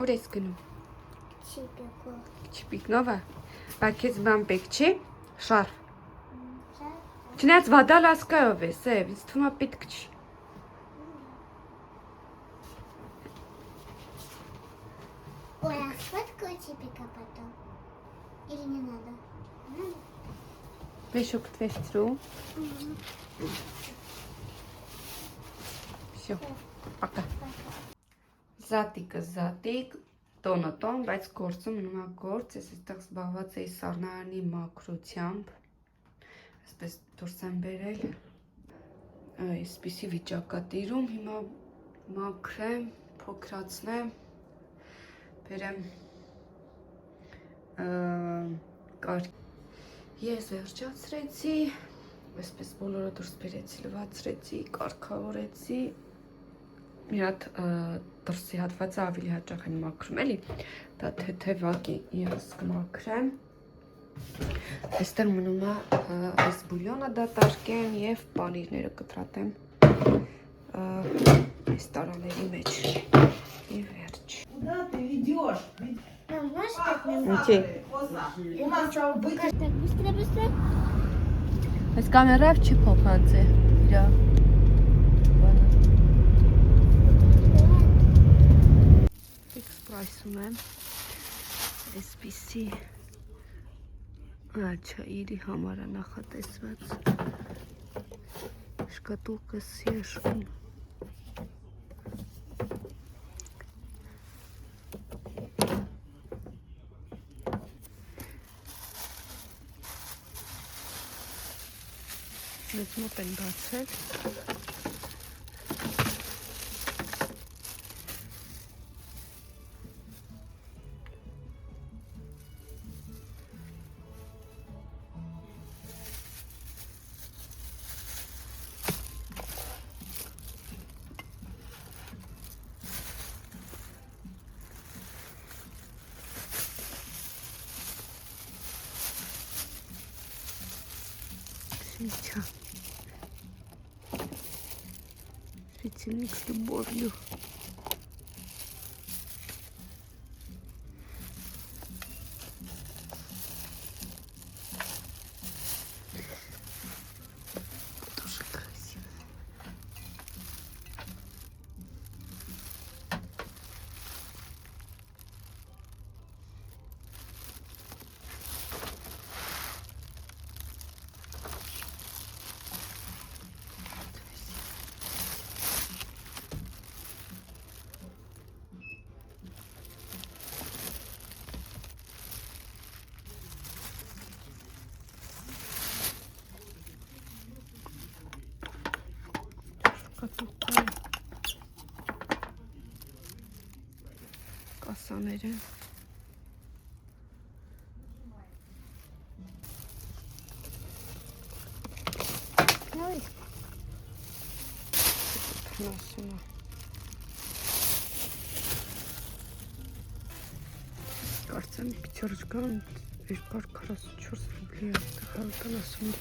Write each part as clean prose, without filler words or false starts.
Որ ես գնում։ Չիպիկով։ Չպիկնովը։ Բայց քեզ բան պետք չի։ Շարֆ։ Չնայած վադա լասկայով է, սև, ինձ թվում է պետք չի։ Ой, а сфоткаю чипика потом? Или не надо? Надо? Վեշոք թվեշտրու։ Всё, пока։ Զատիկը զատիկ, տոնը տոն, բայց գործը մնում է գործ, ես այստեղ զբաղված էի սառնարանի մաքրությամբ, այսպես դուրս եմ բերել, այսպիսի վիճակատիրում, հիմա մաքրեմ, փոքրացնեմ, բերեմ կարգ, ես վերջացրեցի, այսպես բոլորը դուրս բերեցի, լվացրեցի, կարգավորեցի, մի հատ դրսի հատվածը ավելի հաճախ են մաքրում, էլի, դա թեթևակի ես կմաքրեմ, այստեղ մնում է այս բուլյոնը դատարկեմ և պանիրները կտրատեմ այս տարաների մեջ և վերջ։ Куда ты идешь? Мам, можешь так мне? Ինչի։ Я хочу показать. Так, быстро, быстро. Այս կամերայով չի փոխած է, իրա, բանը։ Fix price-ում եմ, այսպիսի, չա իրի համար է նախատեսված, շկատուլկը սիրաշուն։ Մեզ մոտ են բացել։ Свеча. Светильник с любовью. Тоже красиво. Կասաները տնասումը կարծեմ պիչորջկան 244 ռուբլի է տնասումը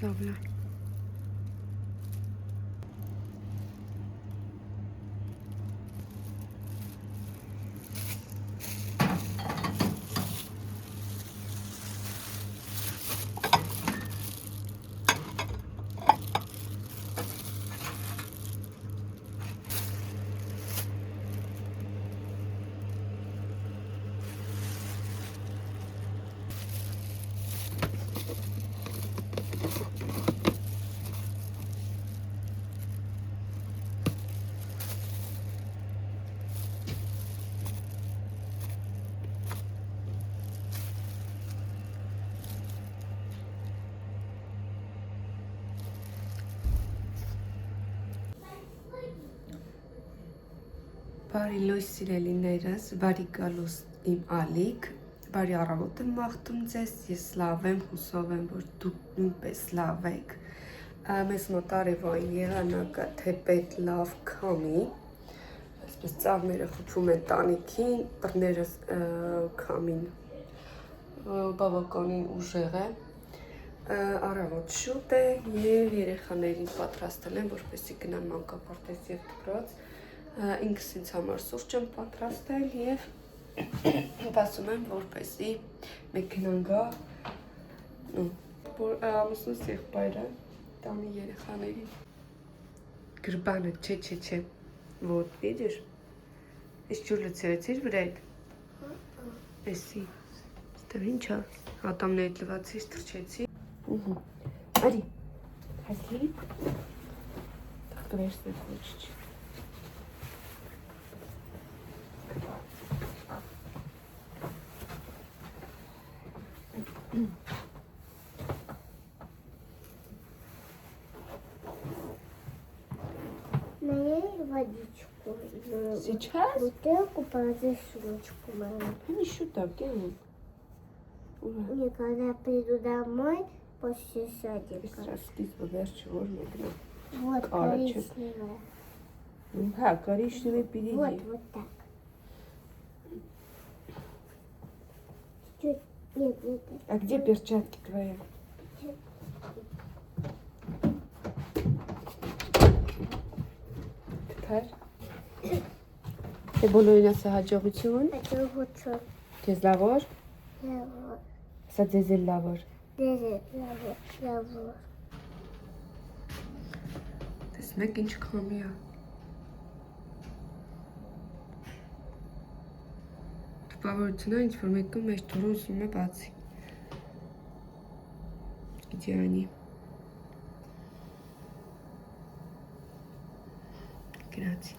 Lovely. Բարի լույս սիրելիներս, բարի գալուս իմ ալիք, բարի առավոտ եմ մաղթում ձեզ, ես լավ եմ, հուսով եմ, որ դուք նույնպես լավ եք։ Մեզ մոտ արևային եղանակը թեպետ լավ քամի, այսպես ծառները խփում են տանիքին, բռները քամին բավականին ուժեղ է, առավոտ շուտ է և երեխաներին պատրաստել եմ, որպեսզի գնան մանկապարտեզ և դպրոց, ինքս ինձ համար սուրճ եմ պատրաստել և սպասում եմ, որպեսզի մեքենան գա, ամուսնուս եղբայրը տանի երեխաներին։ Գրբանը, չէ, вот, видишь, из чулицы цирь брать, эси, ставинча, а там на это львацы строчецы. Ари, хасли, так конечно хочешь. Налей водичку. Сейчас? Бутылку положи сумочку мою. Ну еще так, делай. И когда приду домой после садика. Раскис, подаешь, чего же нужно. Вот Корочек. коричневая. Да, коричневый впереди. Вот так. Чуть. Нет. А где перчатки твои? Թար։ Դե բոլորինասը հաջողություն, Это лучше. կեզ լավոր, Лавор. սա ձեզ էլ լավոր։ Лавор. Տեսնում եք ինչ քամի է։ Տպավորությունը ինչ որ մեկը մեջ դուրը ուզում է բացի։ Իդեանի։ Grazie.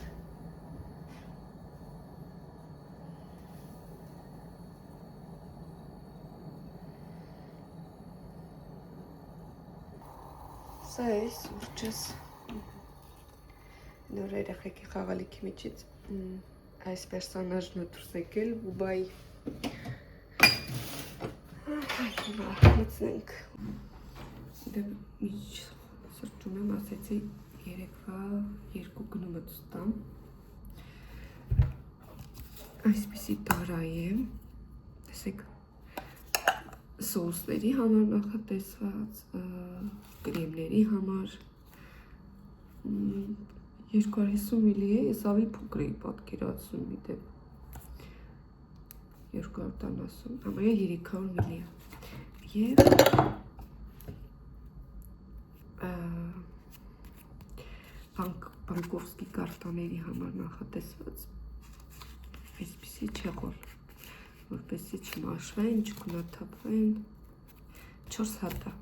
Սա է սուրճս, նոր երեխեքի խաղալիքի միջից այս պերսոնաժն է դուրս եկել Բուբայի, հացնենք, դե միջ սրճում եմ, ասեցի երեկվա երկու գնումը դուստամ, այսպիսի տարայի եմ, տեսեք, սոսների համար նախատեսված, կրեմների համար, 250 միլի է, ես ավելի փոքր էի պատկերացնում մի դեպ, 270, համարյա 300 միլի է, և բանկովսկի կարտաների համար նախատեսված այսպիսի չեղոր, որպեսի չմաշվեն, չկունաթափվեն, 4 հատա,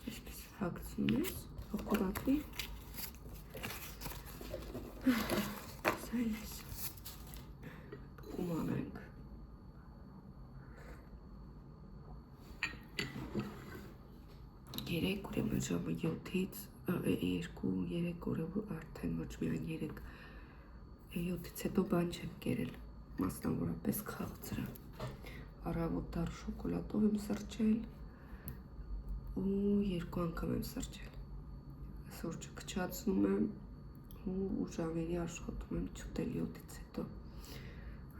այսպես հագցնում ես, ակուրատի, սա ես, կումանենք, երեկ ուրեմն ժամը 7-ից 2-3 օրը արդեն ոչ միայն 7-ից հետո բան չեմ կերել, մասնավորապես քաղցրը, առավոտ դառ շոկոլադով եմ սրճել ու 2 անգամ եմ սրճել, սուրճը քչացնում եմ ու ժամերի աշխատում եմ չուտել 7-ից հետո,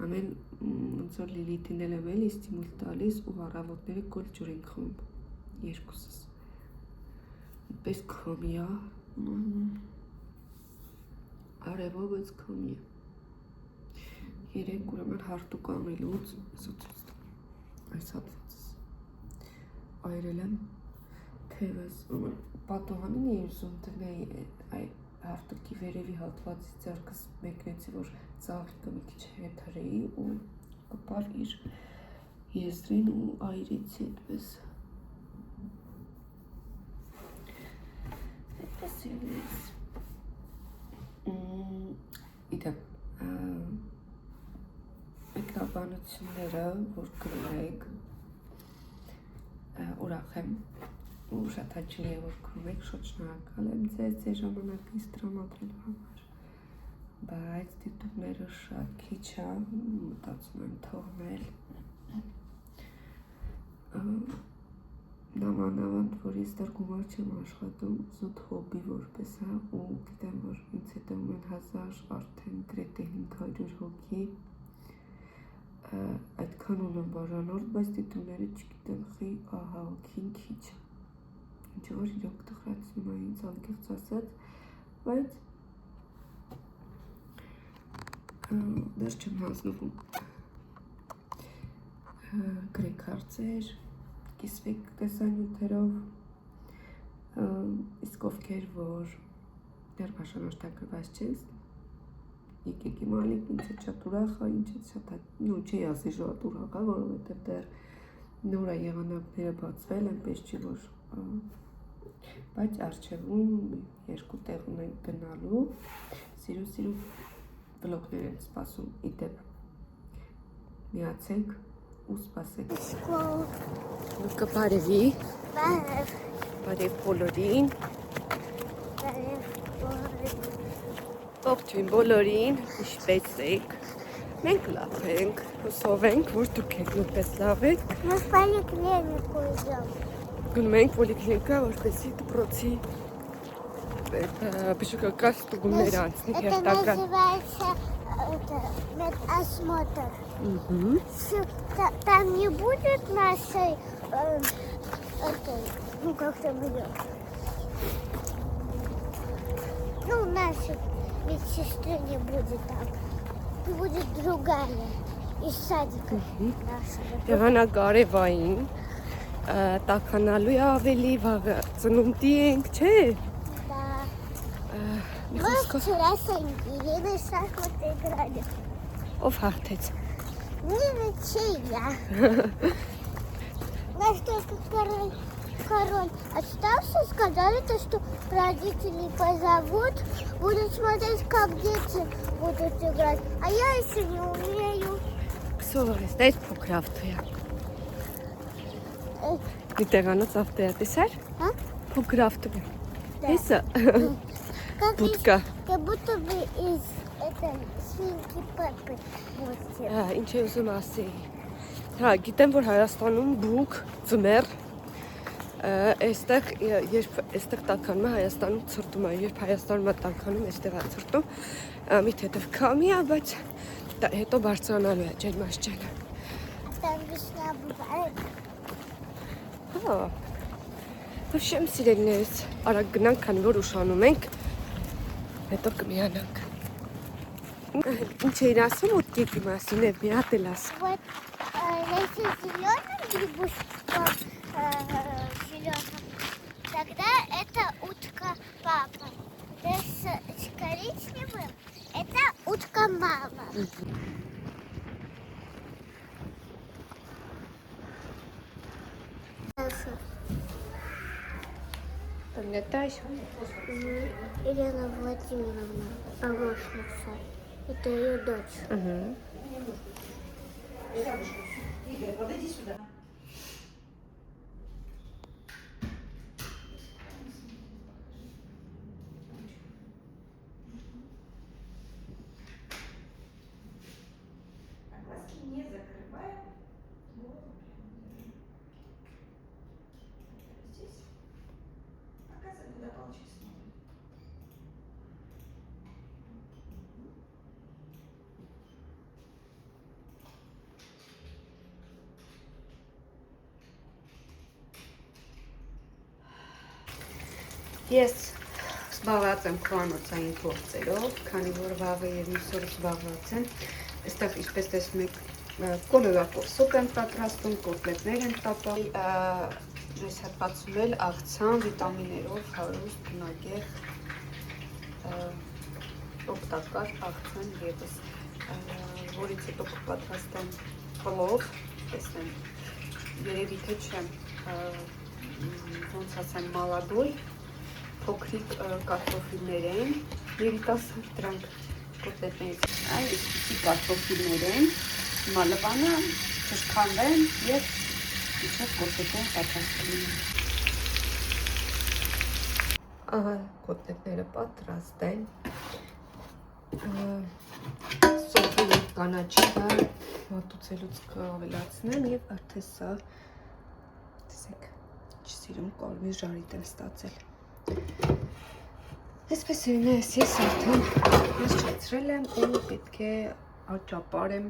ամեն ոնց որ Լիլիթին էլ եմ էլի ստիմուլ տալիս ու առավոտները կոլ ջուր ենք խմում, երկուսս, պես քամի է, արևը բայց քամի է, երեք ուրեմն հարտուկ անելուց, այս հատվածս, այրել եմ, թևս, պատոհանին էի ուզում տնեի հարտուկի վերևի հատվածի ձեռքս մեկնեցի, որ ծաղիկը մի քիչ հետրեի ու կպար իր եզրին ու այրեցի այդպես, Իդեպ, մեկնաբանությունները, որ գրեք, ուրախ եմ ու շատ հաճելի է, որ գրում եք, շատ շնորհակալ եմ ձեզ ժամանակից տրամադրելու համար։ բայց դիտումները շատ քիչ է, մտածում եմ թողնել։ Նամանավանդ, որ ես դեռ գումար չեմ աշխատում, զուտ հոբբի որպես է, ու գիտեմ, որ ինձ հետևում են 1000 արդեն գրեթե 500 հոգի, այդքան ունեմ բաժանորդ, բայց դիտումները չգիտեմ, խի ահա հոգին քիչ է, ինչ որ իրոք տխրացնում է ինձ անկեղծ ասած, բայց դեռ չեմ հանձնվում, գրեք հարցեր, կիսվեք տեսանյութերով, իսկ ովքեր, որ դեռ բաժանորդագրված չես, եկեք իմանալիք, ինձ է շատ ուրախ է, ինչ է շատ, չի ասի շատ ուրախ է, որովհետև դեռ նոր է եղանակները բացվել, այնպես չի, որ, բայց արջևում 2 տեղ ունենք գնալու, սիրու վլոգներ են սպասում, իդեպ, միացեք, ու սպասեք։ Լուկը բարևի, բարև բոլորին, ողջույն բոլորին, ինչպես եք, մենք լավ ենք, հուսով ենք, որ դուք եք նույնպես լավ եք։ Մենք պոլիկլինիկա ուզում։ Գնում ենք պոլիկլինիկա, որպեսզի դպրոցի բժշկական ստուգումներ անցնի հերթական։ Это называется медосмотр. Там не будет нашей, ну как там ее, ну нашей медсестры не будет там, будет другая из садика нашего. Եղանակ արևային, տաքանալու է ավելի վաղը, ծնունդի ենք, չէ։ Да. Մի Мы խոսքով вчера с Ангелиной в шахматы играли. ով հաղթեց։ Ничья. Наш только король остался, сказали, что родители позовут, будут смотреть, как дети будут играть. А я еще не умею. Քսովս, դες փոքր ավտոյա։ Դիտերանոց ավտոյա, տեսար։ А? Փոքր ավտոյա։ Да. Տեսա։ Будка։ Как будто бы из этой свинки Пеппы мультик. Ինչ է ուզում ասեի։ Հա, գիտեմ, որ Հայաստանում բուկ, ձմեռ, այստեղ երբ այստեղ տաքանում է Հայաստանում ցրտում է, երբ Հայաստանում է տաքանում, այստեղ է ցրտում, մի թեթև քամի է, բայց հետո բարձրանալու է ջերմաստիճանը։ Там весна бывает. Հա։ Հաշեմ սիրելիներս, արագ գնանք, քանի որ ուշանում ենք, հետո կմիանանք։ Ինչ էիր ասում, ուտկեկի մասին է, մի հատ էլ ասում։ Вот если зеленым грибушком зеленым, тогда это утка папа. Если с коричневым, это утка мама. Пам'ятаєш? Елена Владимировна, помощница. Это ее дочь. Угу. Игорь, подойди сюда. А глазки не закрываем. Здесь. Показывай, куда палочки смотрим. Ես զբաղված եմ քանոցային գործերով, քանի որ վաղը եւ միսօր զբաղված եմ։ Այստեղ ինչպես տեսնում եք, կոլորակով սուպ եմ պատրաստում, կոտլետներ եմ տապում։ Այս հատվածում էլ աղցան վիտամիներով հարուստ բնագեղ օգտակար աղցան եւս, որից հետո կպատրաստեմ պլով, տեսնեմ, երևի թե չեմ, ոնց ասեմ, մալադոյ, փոքրիկ կարտոֆիլներ են, երիտասարդ դրանք կոտլետներից, այսպիսի կարտոֆիլներ են, հիմա լվանը չշքանվեն եւ իջավ կոտլետները պատրաստվում են։ Ահա կոտլետները պատրաստ են, սոթը և կանաչիկը մատուցելուց կավելացնեմ և արդեն սա տեսեք չսիրում կարմիր ժարիտ եմ ստացել այսպես է ես արդեն ես չացրել եմ ու պետք է աճապարեմ